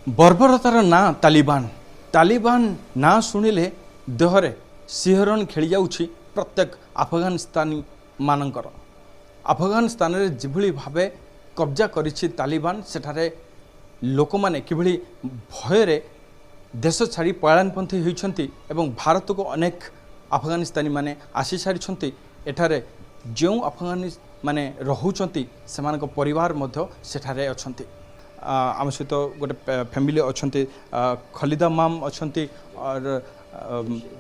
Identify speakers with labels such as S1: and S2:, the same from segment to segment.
S1: बर्बरतार ना तालिबान तालिबान ना शुणिले देहरे शिहरण खेली जाउछि प्रत्येक अफगानिस्तानी मानकर। अफगानिस्तान रे जिभली भावे कब्जा करिछि तालिबान सेठारे लोक माने किभली भयरे देश छाड़ी पलायनपंथी होइछन्ति एवं भारत को अनेक अफगानिस्तानी माने आसी सारिछन्ति। एठारे जो अफगानी माने रहुछन्ति सेमानक परिवार मध्य सेठारे अछन्ति। आम सहित गोटे फैमिली अच्छी खलिदा माम अच्छी और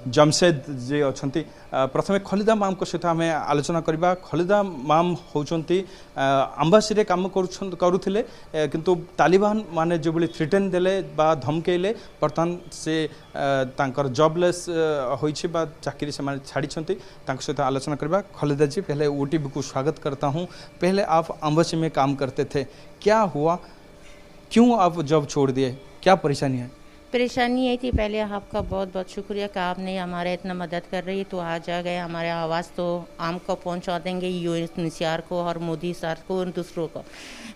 S1: जमशेद जी अच्छी। प्रथम खलिदा माम को सहित आम आलोचना करवा। खलिदा माम होती आम्बासी रे काम करुले किंतु तालिबान माने जो बड़ी थ्रिटेन देले बा धमकेले बर्तमान से तांकर जॉबलेस होइछि बा चाकरी से माने छाड़ी सहित आलोचना करवा। खलिदा जी पहले ओटीवी को स्वागत करता हूँ। पहले आप आम्बासी में काम करते थे, क्या हुआ, क्यों आप जॉब छोड़ दिए, क्या परेशानी है?
S2: परेशानी यही थी। पहले आपका बहुत बहुत शुक्रिया कि आपने हमारे इतना मदद कर रही है। तो आज आ गए, हमारे आवाज़ तो आम को पहुंचा देंगे, यूएनएचसीआर को और मोदी सर को और दूसरों को।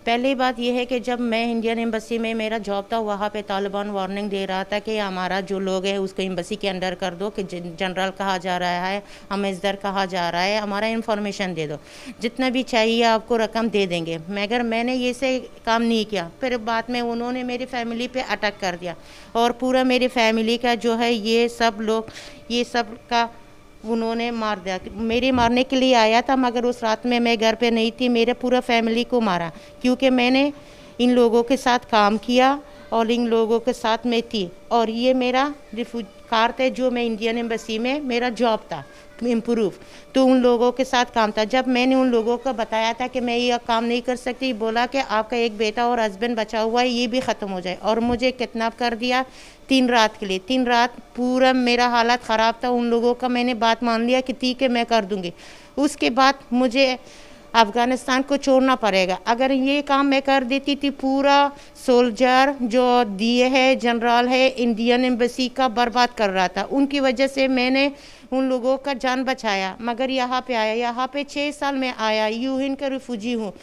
S2: पहली बात यह है कि जब मैं इंडियन एम्बेसी में मेरा जॉब था, वहाँ पे तालिबान वार्निंग दे रहा था कि हमारा जो लोग है उसको एम्बेसी के अंडर कर दो, कि जनरल कहा जा रहा है, अमेजदर कहा जा रहा है, हमारा इन्फॉर्मेशन दे दो, जितना भी चाहिए आपको रकम दे देंगे। मगर मैंने ये से काम नहीं किया। फिर बाद में उन्होंने मेरी फैमिली पे अटैक कर दिया और पूरा मेरी फैमिली का जो है ये सब लोग ये सब का उन्होंने मार दिया। मेरे मारने के लिए आया था मगर उस रात में मैं घर पे नहीं थी। मेरे पूरा फैमिली को मारा क्योंकि मैंने इन लोगों के साथ काम किया और इन लोगों के साथ मैं थी। और ये मेरा रिफ्यूज कार्ड है, जो मैं इंडियन एम्बेसी में मेरा जॉब था इम्प्रूव, तो उन लोगों के साथ काम था। जब मैंने उन लोगों को बताया था कि मैं ये काम नहीं कर सकती, बोला कि आपका एक बेटा और हस्बैंड बचा हुआ है, ये भी ख़त्म हो जाए। और मुझे किडनैप कर दिया 3 रात के लिए। 3 रात पूरा मेरा हालत ख़राब था। उन लोगों का मैंने बात मान लिया कि ठीक है मैं कर दूँगी। उसके बाद मुझे अफ़गानिस्तान को छोड़ना पड़ेगा। अगर ये काम मैं कर देती थी, पूरा सोल्जर जो दिए है जनरल है इंडियन एम्बेसी का बर्बाद कर रहा था। उनकी वजह से मैंने उन लोगों का जान बचाया। मगर यहाँ पे आया, यहाँ पे 6 साल में आया, यूएन का रिफ्यूजी हूँ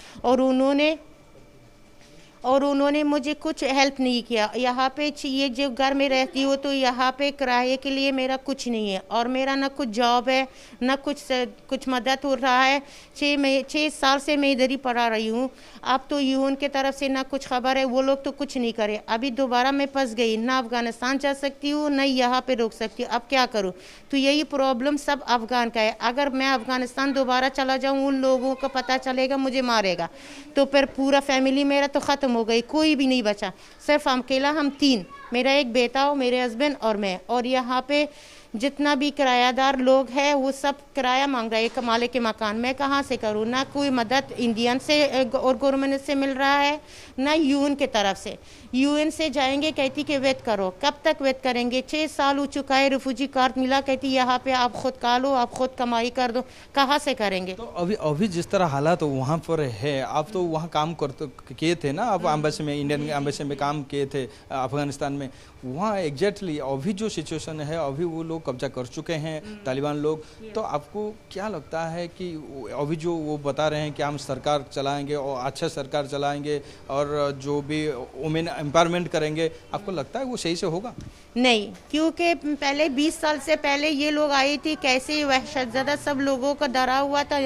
S2: और उन्होंने मुझे कुछ हेल्प नहीं किया। यहाँ पे ये जो घर में रहती हो तो यहाँ पे किराए के लिए मेरा कुछ नहीं है और मेरा ना कुछ जॉब है ना कुछ मदद हो रहा है। 6 साल से मैं इधर ही पढ़ा रही हूँ। अब तो यूएन के तरफ से ना कुछ खबर है, वो लोग तो कुछ नहीं करे। अभी दोबारा मैं फंस गई, ना अफ़गानिस्तान जा सकती हूँ ना यहाँ पे रोक सकती हूँ। अब क्या करूँ? तो यही प्रॉब्लम सब अफ़गान का है। अगर मैं अफ़गानिस्तान दोबारा चला जाऊँ, उन लोगों को पता चलेगा, मुझे मारेगा, तो फिर पूरा फैमिली मेरा तो ख़त्म हो गई, कोई भी नहीं बचा। सिर्फ अकेला हम 3, मेरा एक बेटा और मेरे हस्बैंड और मैं। और यहाँ पे जितना भी किरायादार लोग हैं वो सब किराया मांग रहे हैं, मालिक के मकान। मैं कहाँ से करूँ? ना कोई मदद इंडियन से और गवर्नमेंट से मिल रहा है, ना यूएन के तरफ से। यूएन से जाएंगे, कहती कि वेट करो। कब तक वेट करेंगे? 6 साल हो चुका है, रिफ्यूजी कार्ड मिला, कहती यहाँ पे आप खुद का लो, आप खुद कमाई कर दो। कहाँ से करेंगे?
S1: तो अभी जिस तरह हालात वहाँ पर है, आप तो वहाँ काम किए थे ना, आप एम्बेसी में, इंडियन एम्बेसी में काम किए थे अफगानिस्तान में। वहाँ एग्जैक्टली अभी जो सिचुएशन है, अभी वो लोग कब्जा कर चुके हैं तालिबान लोग। तो आपको क्या लगता है कि अभी जो वो बता रहे हैं कि हम सरकार चलाएंगे और अच्छा सरकार चलाएंगे और जो भी वुमेन एम्पावरमेंट करेंगे, आपको लगता है वो सही से होगा?
S2: नहीं, क्योंकि पहले 20 साल से पहले ये लोग आई थी, कैसे वहशतज़दा सब लोगों को डरा हुआ था।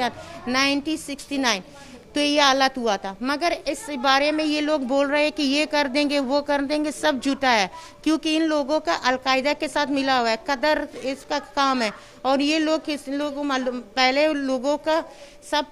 S2: 1969 तो ये हालत हुआ था। मगर इस बारे में ये लोग बोल रहे हैं कि ये कर देंगे वो कर देंगे, सब झूठा है। क्योंकि इन लोगों का अलकायदा के साथ मिला हुआ है, कदर इसका काम है। और ये लोग पहले लोगों का सब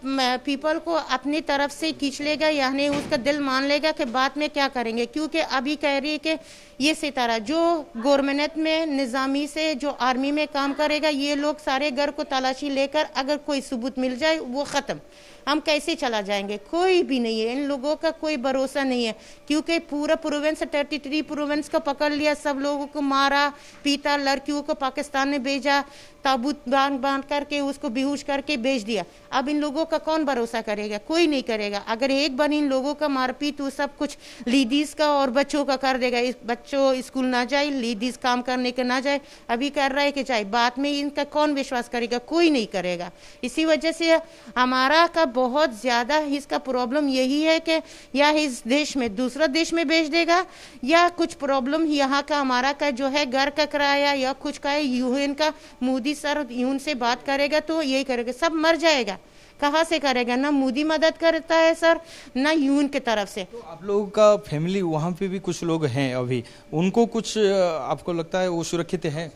S2: पीपल को अपनी तरफ से खींच लेगा, यानी उसका दिल मान लेगा कि बाद में क्या करेंगे। क्योंकि अभी कह रही है कि ये सितारा जो गवर्नमेंट में निज़ामी से जो आर्मी में काम करेगा, ये लोग सारे घर को तलाशी लेकर अगर कोई सबूत मिल जाए वो ख़त्म। हम कैसे चला जाएंगे? कोई भी नहीं है, इन लोगों का कोई भरोसा नहीं है। क्योंकि पूरा प्रोविंस 33 प्रोविंस को पकड़ लिया, सब लोगों को मारा पीटा, लड़कियों को पाकिस्तान में भेजा, ताबूत बांध करके उसको बेहोश करके भेज दिया। अब इन लोगों का कौन भरोसा करेगा? कोई नहीं करेगा। अगर एक बार इन लोगों का मारपीट तो सब कुछ लेडीज़ का और बच्चों का कर देगा। बच्चों स्कूल ना जाए, लेडीज़ काम करने के ना जाए, अभी कर रहा है कि जाए, बाद में इनका कौन विश्वास करेगा? कोई नहीं करेगा। इसी वजह से हमारा का बहुत ज़्यादा इसका प्रॉब्लम यही है कि या इस देश में दूसरा देश में भेज देगा, या कुछ प्रॉब्लम यहाँ का हमारा का जो है घर का किराया या कुछ का है, यूएन का मोदी सर यून से बात करेगा तो यही करेगा, सब मर जाएगा। कहाँ से करेगा? ना मोदी मदद करता है सर, ना यून की तरफ से।
S1: तो आप लोगों का फैमिली वहाँ पे भी कुछ लोग हैं अभी, उनको कुछ आपको लगता है वो सुरक्षित है?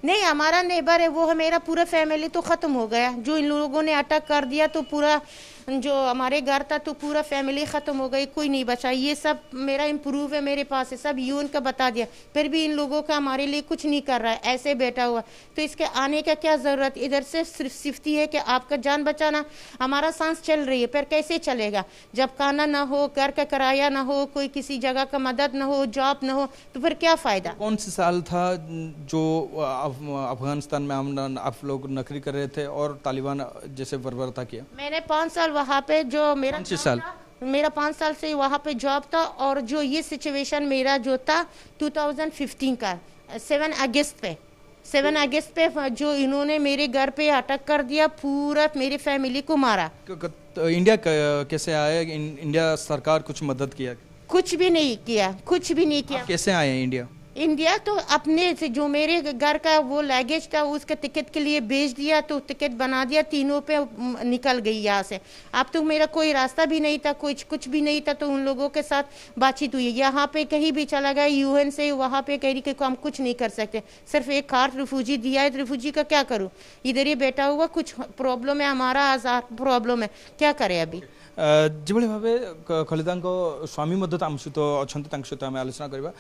S2: नहीं, हमारा नेबर है वो, मेरा पूरा फैमिली तो ख़त्म हो गया। जो इन लोगों ने अटैक कर दिया तो पूरा जो हमारे घर था तो पूरा फैमिली ख़त्म हो गई, कोई नहीं बचा। ये सब मेरा इम्प्रूव है, मेरे पास है, सब यून का बता दिया, फिर भी इन लोगों का हमारे लिए कुछ नहीं कर रहा है, ऐसे बैठा हुआ। तो इसके आने का क्या ज़रूरत? इधर से सिर्फ सिफ्ती है कि आपका जान बचाना, हमारा सांस चल रही है, फिर कैसे चलेगा जब खाना ना हो, घर का किराया ना हो, कोई किसी जगह का मदद ना हो, जॉब ना हो, तो फिर क्या फ़ायदा?
S1: कौन सा साल था जो अफगानिस्तान में आप लोग नौकरी कर रहे थे और तालिबान जैसे बर्बरता किया?
S2: मैंने 5 साल वहाँ पे जो मेरा
S1: कौन से
S2: जॉब
S1: साल?
S2: था, मेरा 5 साल से वहाँ पे जॉब था। और जो ये सिचुएशन मेरा जो था 2015 का 7 अगस्त पे 7 अगस्त पे जो इन्होंने मेरे घर पे अटैक कर दिया, पूरा मेरी फैमिली को मारा।
S1: तो इंडिया कैसे आया? इंडिया सरकार कुछ मदद किया?
S2: कुछ भी नहीं किया, कुछ भी नहीं किया।
S1: आप कैसे आए हैं इंडिया?
S2: इंडिया तो अपने से जो मेरे घर का वो लगेज था उसके टिकट के लिए भेज दिया, तो टिकट बना दिया, तीनों पे निकल गई यहाँ से। अब तो मेरा कोई रास्ता भी नहीं था, कुछ भी नहीं था, तो उन लोगों के साथ बातचीत हुई। यहाँ पे कहीं भी चला गया यूएन से, वहाँ पे कह रही कि हम कुछ नहीं कर सकते, सिर्फ एक कार्ड रिफ्यूजी दिया है, रिफ्यूजी का क्या करूँ? इधर ही बैठा हुआ, कुछ प्रॉब्लम है, हमारा आज़ाद प्रॉब्लम है, क्या करें अभी?
S1: যেভাবে ভাবে खलिदाଙ୍କ स्वामी मध्य आम सहित अच्छा सहित आम आलोचना करवा।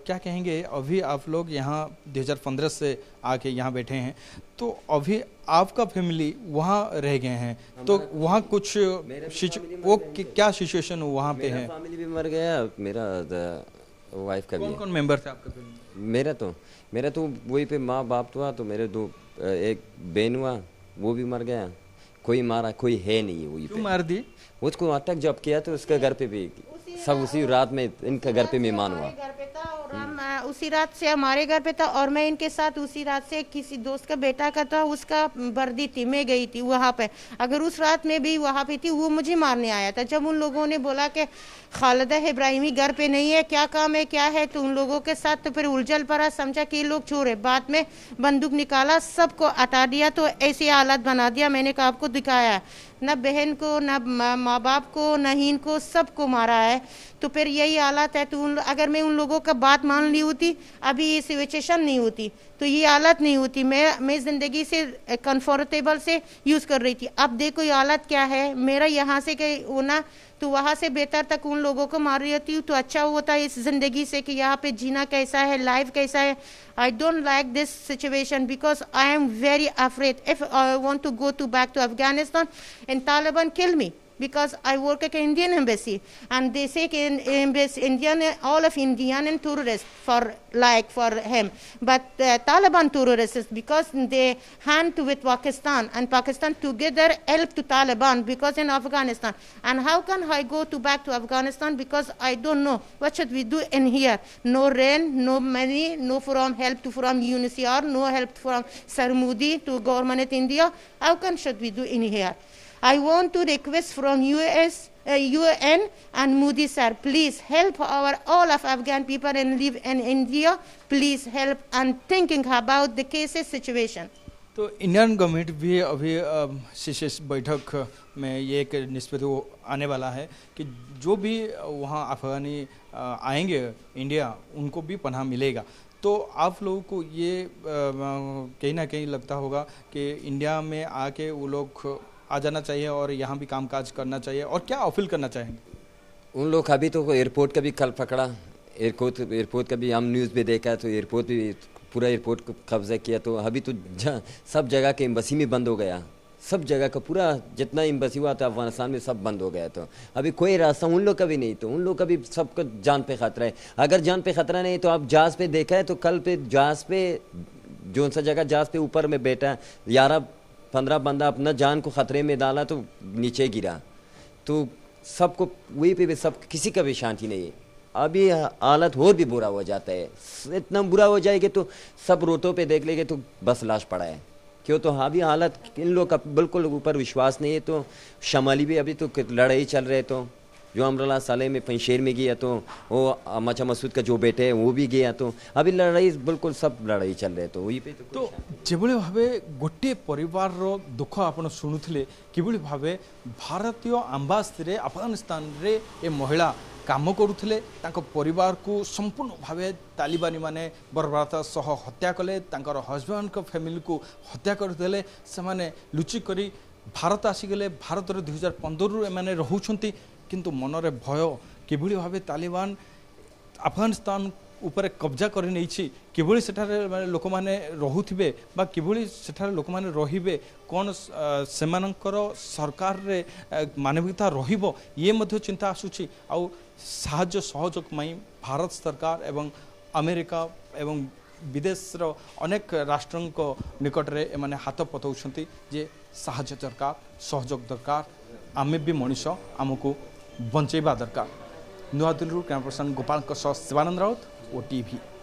S1: क्या कहेंगे अभी आप लोग यहाँ 2015 से आके यहाँ बैठे हैं, तो अभी आपका फैमिली वहाँ रह गए हैं, तो वहाँ कुछ वो क्या सिचुएशन वहाँ पे है?
S3: फैमिली भी मर गया, मेरा वाइफ का भी।
S1: कौन कौन मेंबर थे आपका फैमिली?
S3: मेरा तो वही पे माँ बाप हुआ, तो मेरे दो एक बहन हुआ, वो भी मर गया। कोई मारा कोई है नहीं वही पे।
S1: क्यों मार दी?
S3: उसको अटैक जब किया तो उसके घर पे भी सब उसी रात में इनका घर पे मेहमान हुआ।
S2: घर पे था और हम उसी रात से हमारे घर पे था, और मैं इनके साथ उसी रात से किसी दोस्त का बेटा का था, उसका वर्दी थी, मैं गई थी वहाँ पे। अगर उस रात में भी वहाँ पे थी, वो मुझे मारने आया था। जब उन लोगों ने बोला कि खालिदा इब्राहिमी घर पे नहीं है, क्या काम है क्या है, तो उन लोगों के साथ तो फिर उलझल पड़ा, समझा कि ये लोग चोर है। बाद में बंदूक निकाला, सबको हटा दिया, तो ऐसी हालत बना दिया। मैंने कहा आपको दिखाया, न बहन को, न माँ बाप को, न ही इनको, सबको मारा है। तो फिर यही हालत है। तो अगर मैं उन लोगों का बात मान ली होती, अभी ये सिचुएशन नहीं होती, तो ये हालत नहीं होती। मैं ज़िंदगी से कंफर्टेबल से यूज़ कर रही थी। अब देखो ये हालत क्या है मेरा, यहाँ से कहीं होना तो वहाँ से बेहतर तक उन लोगों को मार रही होती हूँ, तो अच्छा होता है इस ज़िंदगी से कि यहाँ पे जीना कैसा है, लाइफ कैसा है। I don't like this situation because I am very afraid. If I want to go back to Afghanistan and Taliban kill me, because I work at Indian embassy and they say Indian, all of Indian and terrorists for him, but Taliban terrorists because they hand with Pakistan, and Pakistan together help to Taliban because in Afghanistan. And how can I go back to Afghanistan because I don't know what should we do in here? No rain, no money, no from help from UNHCR, no help from Sir Modi to government India. How should we do in here? I want to request from UN and Modi sir, please help all of Afghan people and live in India. Please help and thinking about the cases situation.
S1: तो Indian government भी अभी शीर्ष बैठक में ये एक निष्पत्ति आने वाला है कि जो भी वहाँ अफगानी आएंगे इंडिया, उनको भी पनाह मिलेगा। तो आप लोगों को ये कहीं ना कहीं लगता होगा कि इंडिया में आके वो लोग आ जाना चाहिए और यहाँ भी कामकाज करना चाहिए, और क्या अपील करना चाहेंगे? उन
S3: लोग अभी तो एयरपोर्ट का भी कल पकड़ा, एयरपोर्ट का भी हम न्यूज़ में देखा, तो एयरपोर्ट भी पूरा एयरपोर्ट को कब्जा किया। तो अभी तो सब जगह के एम्बेसी में बंद हो गया, सब जगह का पूरा जितना एम्बेसी हुआ था अफगानिस्तान में सब बंद हो गया। तो अभी कोई रास्ता उन लोग का भी नहीं, तो उन लोग का भी सबको जान पे खतरा है। अगर जान पे खतरा नहीं तो आप जहाज़ पे देखा है, तो कल पे जहाज़ पे जो सा जगह जहाज़ पे ऊपर में बैठा 11-15 बंदा अपना जान को ख़तरे में डाला तो नीचे गिरा, तो सबको वहीं पे भी सब किसी का भी शांति नहीं है। अभी हालत और भी बुरा हो जाता है, इतना बुरा हो जाएगा तो सब रोतों पे देख लेंगे तो बस लाश पड़ा है, क्यों तो अभी हालत इन लोग का बिल्कुल ऊपर विश्वास नहीं है। तो शमाली भी अभी तो लड़ाई चल रहे, तो जो अमरला साले में पंशेर में गया, तो वो मचा मसूद का जो बेटे है वो भी गया, तो अभी लड़ाई बिल्कुल सब लड़ाई चल रहे, तो वही पे
S1: तो जेभଳି भावे गोटे परिवार दुख आपण शुणुथिले किभଳି भावे भारतीय आम्बासीरे अफगानिस्तान रे ए महिला काम करुथिले, तांको परिवार को संपूर्ण भावे तालिबानी माने बर्बरता सह हत्या कले, तांकर हस्बैंड को फैमिली को हत्या करदेले, से माने लुचि करी भारत आसीगले। भारत 2015 रु एमाने रहुछंती, किंतु मनरे भय किभଳି भावे तालिबान अफगानिस्तान उपरे कब्जा कर नहीं, किभଳି सेठारे माने लोक माने रहुथिबे बा किभଳି सेठारे लोक माने रहिबे, कोन सेमानकर सरकार रे मानविकता रहिबो, ये मध्य चिंता आसुची। आ साहाय्य सहयोग मई भारत सरकार एवं अमेरिका एवं विदेश रो अनेक राष्ट्रंक निकट रे एमाने हाथ पतौछंती जे साहाय्य दरकार, सहयोग दरकार, आमे भी मनीष आमको बंचेबा दरकार। नुआदिल्ली camera person Gopal Shivanand Raut, OTV।